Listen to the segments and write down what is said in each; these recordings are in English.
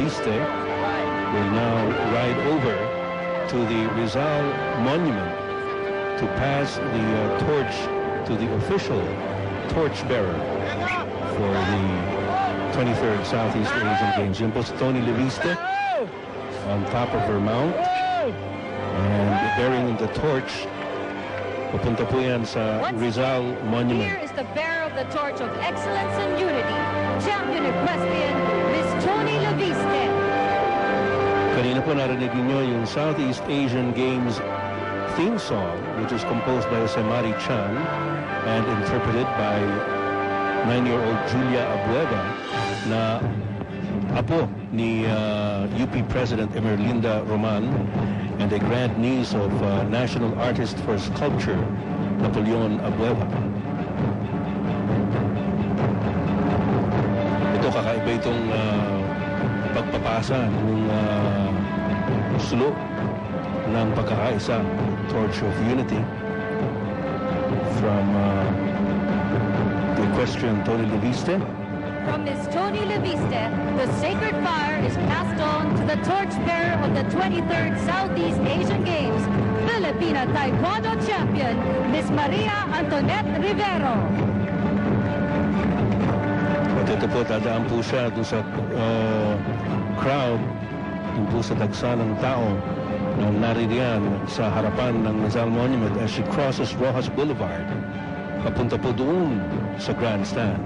Leviste will now ride over to the Rizal Monument to pass the torch to the official torchbearer for the 23rd Southeast Asian Games. Yun po si Tony Leviste on top of her mount and bearing the torch. Pupunta po yan sa Rizal Monument. Here is the bearer of the torch of excellence and unity, champion equestrian, Miss Tony Leviste. Kanina po narinig niyo yung Southeast Asian Games theme song, which is composed by Semari Chan and interpreted by 9-year-old Julia Abueva, na apo ni UP President Emerlinda Roman and a grand niece of National Artist for Sculpture, Napoleon Abueva. Ito, kakaiba itong pagpapasa ng sulo ng pagkakaisa, Torch of Unity, from the equestrian Tony Leviste. From Miss Tony Leviste, the sacred fire is passed on to the torchbearer of the 23rd Southeast Asian Games, Filipina Taekwondo champion, Miss Maria Antoinette Rivero. At ito po, dadaan po siya doon sa crowd, doon po sa dagsa ng tao na naririyan sa harapan ng Rizal Monument as she crosses Rojas Boulevard. Papunta po doon sa grandstand.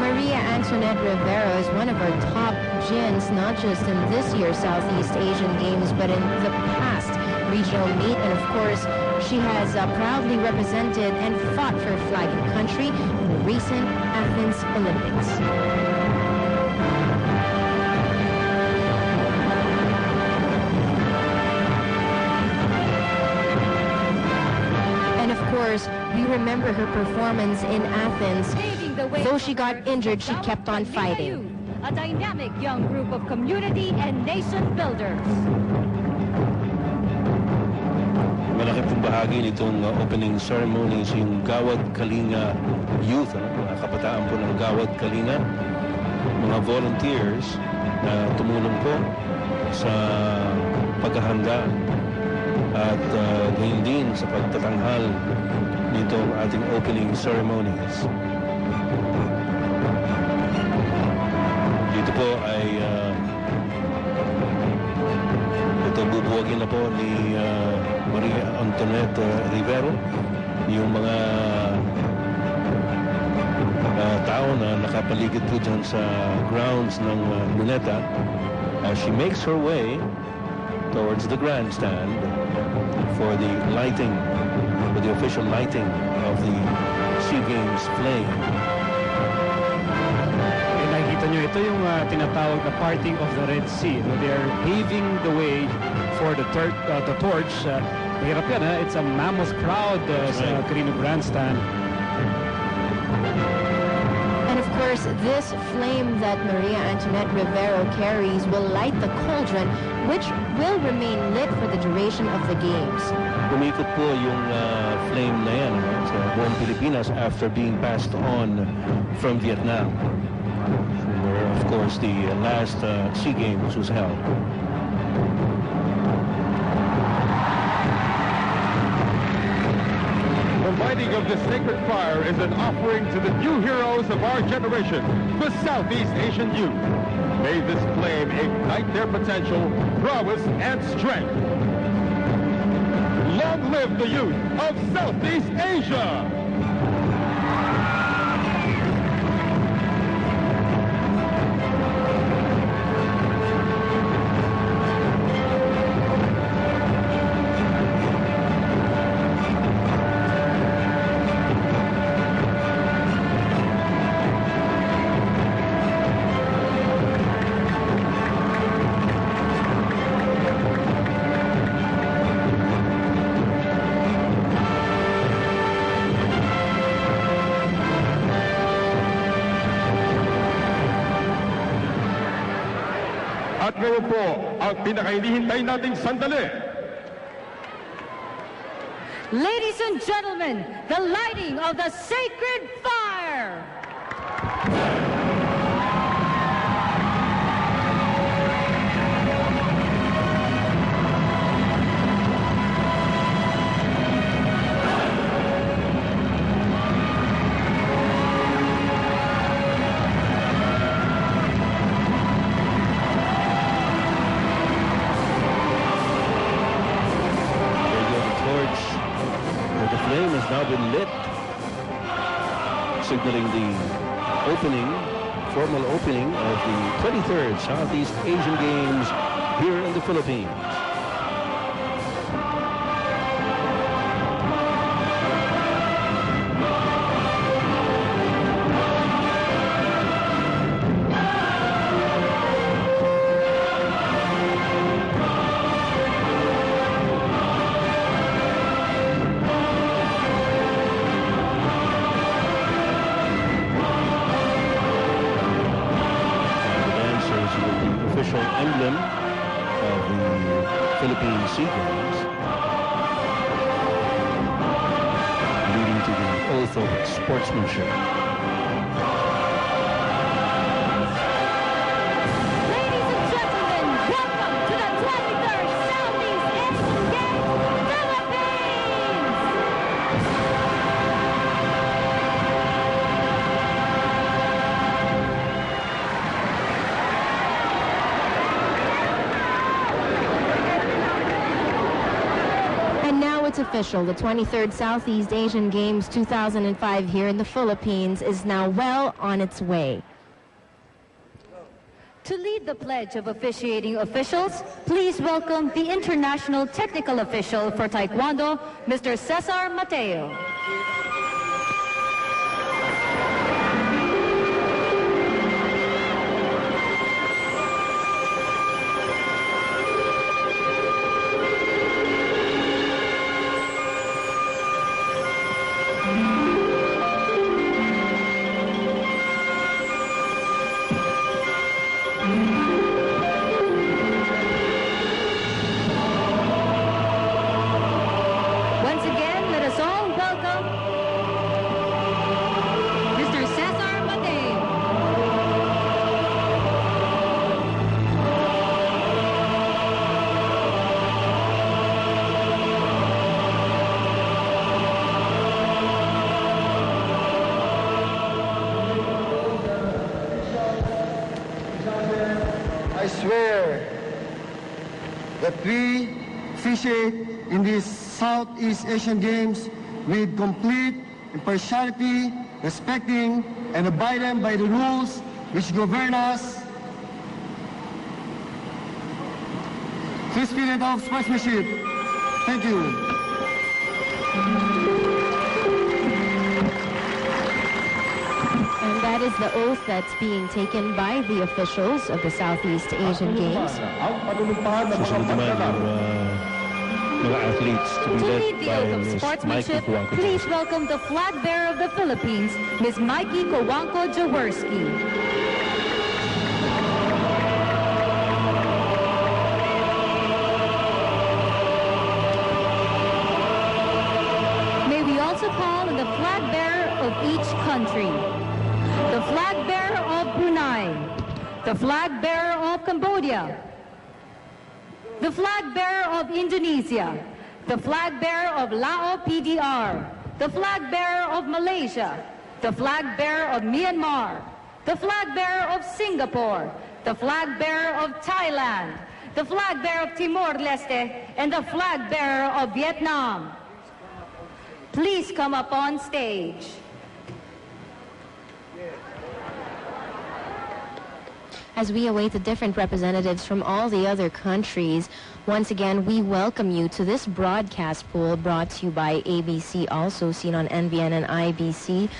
Maria Antoinette Rivero is one of our top gins, not just in this year's Southeast Asian Games, but in the past regional meet. And of course, she has proudly represented and fought for flag and country in the recent Athens Olympics. And of course, we remember her performance in Athens. Though she got injured, she kept on fighting. A dynamic young group of community and nation builders. Malaki pong bahagi nitong opening ceremonies yung Gawad Kalinga Youth, mga kabataan po ng Gawad Kalinga, mga volunteers na tumulong po sa paghahanda at gayon din sa pagtatanghal nitong ating opening ceremonies. Dito po ay ito bubuwagin na po ni Maria Antoinette Rivero yung mga tao na nakapaligid po dyan sa grounds ng Luneta as she makes her way towards the grandstand for the lighting, for the official lighting of the SEA Games flame. Ito yung tinatawag na parting of the Red Sea. They are paving the way for the torch. Mahirap yan, ha? It's a mammoth crowd sa Quirino Grandstand. And of course, this flame that Maria Antoinette Rivero carries will light the cauldron, which will remain lit for the duration of the games. Umikot po yung flame na yan sa buong Pilipinas after being passed on from Vietnam, where of course the last SEA Games was held. The lighting of the sacred fire is an offering to the new heroes of our generation, the Southeast Asian youth. May this flame ignite their potential, prowess, and strength. Long live the youth of Southeast Asia! At ngayon po, ang pinakainihintay nating sandali. Ladies and gentlemen, the lighting of the sacred fire. signaling the formal opening of the 23rd Southeast Asian Games here in the Philippines. Emblem of the Philippine Sea Games, leading to the oath of sportsmanship. Ladies and gentlemen, welcome to the 23rd Southeast Asian Games, Philippines! It's official. The 23rd Southeast Asian Games 2005 here in the Philippines is now well on its way. To lead the pledge of officiating officials, please welcome the International Technical Official for Taekwondo, Mr. Cesar Mateo. Once again, let us all welcome Mr. Cesar Mateo. I swear that we officiate in these Southeast Asian Games with complete impartiality, respecting and abiding by the rules which govern us, free spirit of sportsmanship. Thank you. And that is the oath that's being taken by the officials of the Southeast Asian Games. Susunod naman yung mga athletes to be To led lead the by oath of Ms. sportsmanship, Mikey Kuwangko. please welcome the flag bearer of the Philippines, Ms. Mikey Kuwangko Jaworski. May we also call on the flag bearer of each country. The flag bearer of Brunei, the flag bearer of Cambodia, the flag bearer of Indonesia, the flag bearer of Lao PDR, the flag bearer of Malaysia, the flag bearer of Myanmar, the flag bearer of Singapore, the flag bearer of Thailand, the flag bearer of Timor-Leste, and the flag bearer of Vietnam. Please come up on stage. As we await the different representatives from all the other countries, once again, we welcome you to this broadcast pool brought to you by ABC, also seen on NBN and IBC.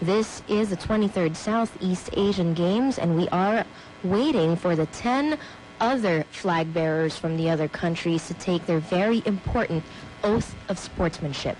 This is the 23rd Southeast Asian Games, and we are waiting for the 10 other flag bearers from the other countries to take their very important oath of sportsmanship.